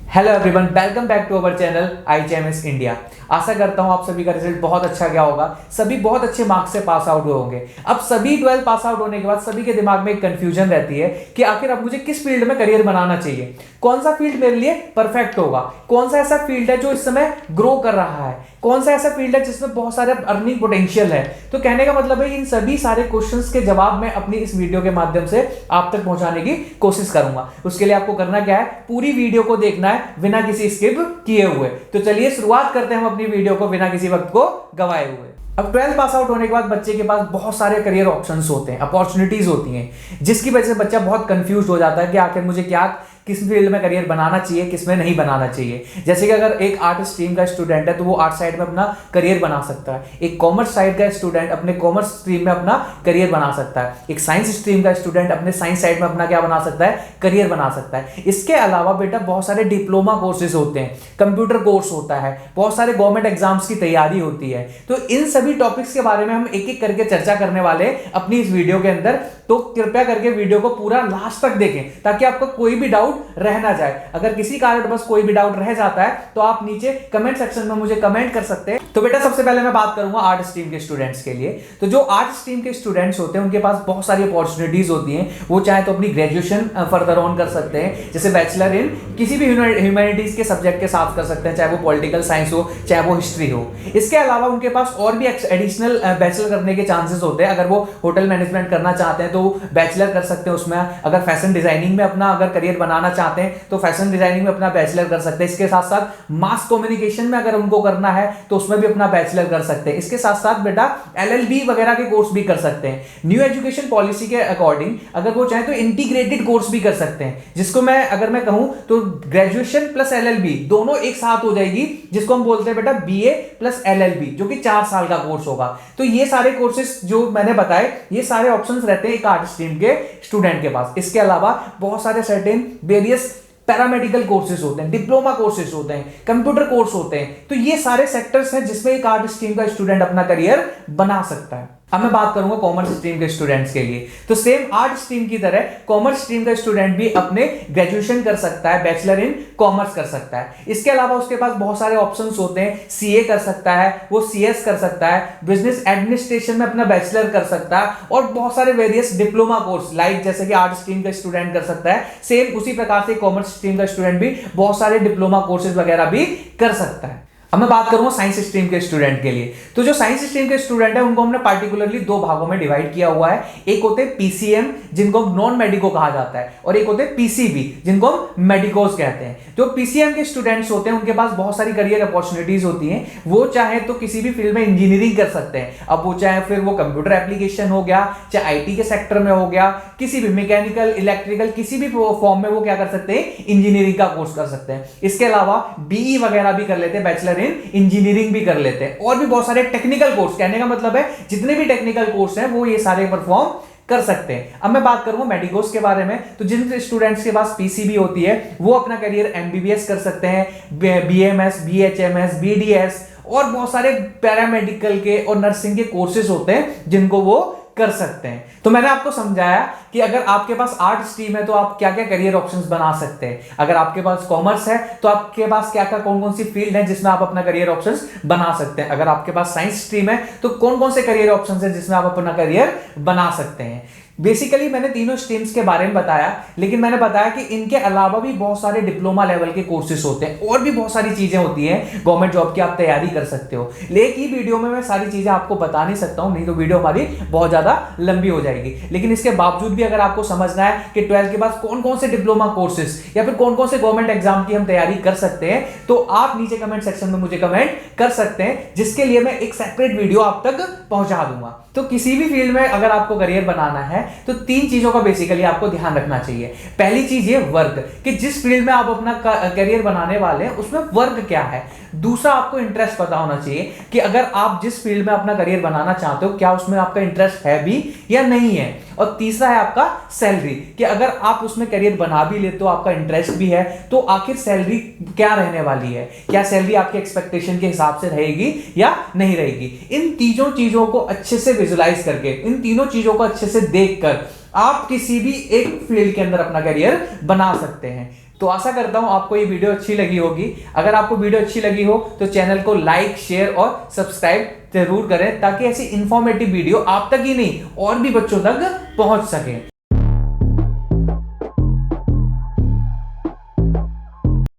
Hello everyone, welcome back to our channel IGMS India. आशा करता हूं आप सभी का रिजल्ट बहुत अच्छा गया होगा, सभी बहुत अच्छे मार्क्स से पास आउट हुए होंगे। अब सभी 12 पास आउट होने के बाद सभी के दिमाग में एक कंफ्यूजन रहती है कि आखिर अब मुझे किस फील्ड में करियर बनाना चाहिए, कौन सा फील्ड मेरे लिए परफेक्ट होगा, कौन सा ऐसा फील्ड है जो इस समय ग्रो कर रहा है, कौन सा ऐसा फील्ड है जिसमें बहुत सारे अर्निंग पोटेंशियल है। तो कहने का मतलब है इन सभी सारे क्वेश्चंस के जवाब मैं अपनी इस वीडियो के माध्यम से आप तक पहुंचाने की कोशिश करूंगा। उसके लिए आपको करना क्या है, पूरी वीडियो को देखना है बिना किसी स्किप किए हुए। तो चलिए शुरुआत करते हैं हम अपनी वीडियो को बिना किसी वक्त को गवाए हुए। अब 12 पास आउट होने के बाद बच्चे के पास बहुत सारे करियर ऑप्शंस होते हैं, अपॉर्चुनिटीज होती हैं, जिसकी वजह से बच्चा बहुत कंफ्यूज हो जाता है कि आखिर मुझे क्या किस फील्ड में करियर बनाना चाहिए, किस में नहीं बनाना चाहिए। जैसे कि अगर एक आर्ट स्ट्रीम का स्टूडेंट है तो वो आर्ट साइड में अपना करियर बना सकता है, एक कॉमर्स साइड का स्टूडेंट अपने कॉमर्स स्ट्रीम में अपना करियर बना सकता है, एक साइंस स्ट्रीम का स्टूडेंट अपने साइंस साइड में अपना क्या बना सकता है, करियर बना सकता है। इसके अलावा बेटा बहुत सारे डिप्लोमा कोर्सेज होते हैं, कंप्यूटर कोर्स होता है, बहुत सारे गवर्नमेंट एग्जाम्स की तैयारी होती है। तो इन सभी टॉपिक्स के बारे में हम एक एक करके चर्चा करने वाले अपनी इस वीडियो के अंदर। तो कृपया करके वीडियो को पूरा लास्ट तक देखें ताकि आपका कोई भी डाउट रह ना जाए। अगर किसी कारणवश कोई भी डाउट रह जाता है तो आप नीचे कमेंट सेक्शन में मुझे कमेंट कर सकते हैं। तो बेटा सबसे पहले मैं बात करूंगा आर्ट स्ट्रीम के स्टूडेंट्स के लिए। तो जो आर्ट स्ट्रीम के स्टूडेंट्स होते हैं उनके पास बहुत सारी अपॉर्चुनिटीज होती हैं। वो चाहे तो अपनी ग्रेजुएशन फर्दर ऑन कर सकते हैं, जैसे बैचलर इन किसी भी ह्यूमैनिटीज के सब्जेक्ट के साथ कर सकते हैं, चाहे वो पॉलिटिकल साइंस हो चाहे वो हिस्ट्री हो। इसके अलावा उनके पास और भी एडिशनल बैचलर करने के चांसेस होते हैं। अगर वो होटल मैनेजमेंट करना चाहते हैं तो बैचलर कर सकते हैं उसमें। अगर फैशन डिजाइनिंग में अपना अगर करियर बनाना चाहते हैं तो फैशन डिजाइनिंग में अपना बैचलर कर सकते हैं। इसके साथ साथ मास कम्युनिकेशन में अगर उनको करना है तो उसमें भी अपना बैचलर कर सकते हैं। इसके साथ साथ बेटा LLB वगैरह के कोर्स भी कर सकते हैं। न्यू एजुकेशन पॉलिसी के अकॉर्डिंग अगर वो चाहे तो इंटीग्रेटेड कोर्स भी कर सकते हैं, जिसको मैं अगर मैं कहूं तो ग्रेजुएशन प्लस LLB दोनों एक साथ हो जाएगी, जिसको हम बोलते हैं बेटा BA प्लस LLB, जो कि 4 साल का कोर्स होगा। तो ये सारे कोर्सेज जो मैंने बताए ये सारे ऑप्शंस रहते हैं एक आर्ट स्ट्रीम के स्टूडेंट के पास। इसके अलावा बहुत सारे सर्टेन वेरियस पैरामेडिकल कोर्सेज होते हैं, डिप्लोमा कोर्सेज होते हैं, कंप्यूटर कोर्स होते हैं। तो ये सारे सेक्टर्स हैं जिसमें एक आर्ट स्ट्रीम का स्टूडेंट अपना करियर बना सकता है। अब मैं बात करूंगा कॉमर्स स्ट्रीम के स्टूडेंट्स के लिए। तो सेम आर्ट स्ट्रीम की तरह कॉमर्स स्ट्रीम का स्टूडेंट भी अपने ग्रेजुएशन कर सकता है, बैचलर इन कॉमर्स कर सकता है। इसके अलावा उसके पास बहुत सारे ऑप्शंस होते हैं, CA कर सकता है, वो CS कर सकता है, बिजनेस एडमिनिस्ट्रेशन में अपना बैचलर कर सकता है, और बहुत सारे वेरियस डिप्लोमा कोर्स लाइक जैसे कि आर्ट स्ट्रीम का स्टूडेंट कर सकता है। सेम उसी प्रकार से कॉमर्स स्ट्रीम का स्टूडेंट भी बहुत सारे डिप्लोमा कोर्सेज वगैरह भी कर सकता है। अब मैं बात करूंगा साइंस स्ट्रीम के स्टूडेंट के लिए। तो जो साइंस स्ट्रीम के स्टूडेंट है उनको हमने पार्टिकुलरली 2 भागों में डिवाइड किया हुआ है। एक होते हैं PCM जिनको नॉन मेडिको कहा जाता है, और एक होते हैं PCB जिनको हम मेडिकोस कहते हैं। जो PCM के स्टूडेंट्स होते हैं उनके पास बहुत सारी करियर अपॉर्चुनिटीज होती हैं। वो चाहे तो किसी भी फील्ड में इंजीनियरिंग कर सकते हैं। अब वो चाहे फिर वो कंप्यूटर एप्लीकेशन हो गया, चाहे IT के सेक्टर में हो गया, किसी भी मैकेनिकल इलेक्ट्रिकल किसी भी फॉर्म में वो क्या कर सकते हैं, इंजीनियरिंग का कोर्स कर सकते हैं। इसके अलावा BE वगैरह भी कर लेते हैं, बैचलर इंजीनियरिंग भी कर लेते हैं, और भी बहुत सारे टेक्निकल कोर्स, कहने का मतलब है जितने भी टेक्निकल कोर्स हैं वो ये सारे परफॉर्म कर सकते हैं। अब मैं बात करूंगा मेडिकोस के बारे में। तो जिन स्टूडेंट्स के पास PCB होती है वो अपना करियर MBBS कर सकते हैं, BMS, BHMS, BDS और बहुत सारे पैरामेडिकल के और नर्सिंग के कोर्सेज होते हैं जिनको वो कर सकते हैं। तो मैंने आपको समझाया कि अगर आपके पास आर्ट स्ट्रीम है तो आप क्या क्या करियर ऑप्शंस बना सकते हैं। अगर आपके पास कॉमर्स है तो आपके पास क्या क्या कौन कौन सी फील्ड है जिसमें आप अपना करियर ऑप्शंस बना सकते हैं। अगर आपके पास साइंस स्ट्रीम है तो कौन कौन से करियर ऑप्शंस है जिसमें आप अपना करियर बना सकते हैं। बेसिकली मैंने तीनों स्ट्रीम्स के बारे में बताया, लेकिन मैंने बताया कि इनके अलावा भी बहुत सारे डिप्लोमा लेवल के कोर्सेज होते हैं और भी बहुत सारी चीजें होती हैं गवर्नमेंट जॉब की आप तैयारी कर सकते हो। लेकिन ही वीडियो में मैं सारी चीजें आपको बता नहीं सकता हूं, नहीं तो वीडियो हमारी बहुत ज्यादा लंबी हो जाएगी। लेकिन इसके बावजूद भी अगर आपको समझना है कि 12 के बाद कौन कौन से डिप्लोमा कोर्सेज या फिर कौन कौन से गवर्नमेंट एग्जाम की हम तैयारी कर सकते हैं, तो आप नीचे कमेंट सेक्शन में मुझे कमेंट कर सकते हैं, जिसके लिए मैं एक सेपरेट वीडियो आप तक पहुंचा दूंगा। तो किसी भी फील्ड में अगर आपको करियर बनाना है तो 3 चीजों का बेसिकली आपको ध्यान रखना चाहिए। पहली चीज ये वर्क, कि जिस फील्ड में आप अपना करियर बनाने वाले हैं उसमें वर्क क्या है। दूसरा, आपको इंटरेस्ट पता होना चाहिए कि अगर आप जिस फील्ड में अपना करियर बनाना चाहते हो क्या उसमें आपका इंटरेस्ट है भी या नहीं है। और तीसरा है आपका सैलरी, कि अगर आप उसमें करियर बना भी लेते हो, आपका इंटरेस्ट भी है, तो आखिर सैलरी क्या रहने वाली है, क्या सैलरी आपके एक्सपेक्टेशन के हिसाब से रहेगी या नहीं रहेगी। इन तीनों चीजों को अच्छे से विजुलाइज करके, इन तीनों चीजों को अच्छे से देखकर आप किसी भी एक फील्ड के अंदर अपना करियर बना सकते हैं। तो आशा करता हूं आपको ये वीडियो अच्छी लगी होगी। अगर आपको वीडियो अच्छी लगी हो तो चैनल को लाइक, शेयर और सब्सक्राइब जरूर करें, ताकि ऐसी इंफॉर्मेटिव वीडियो आप तक ही नहीं और भी बच्चों तक पहुंच सके।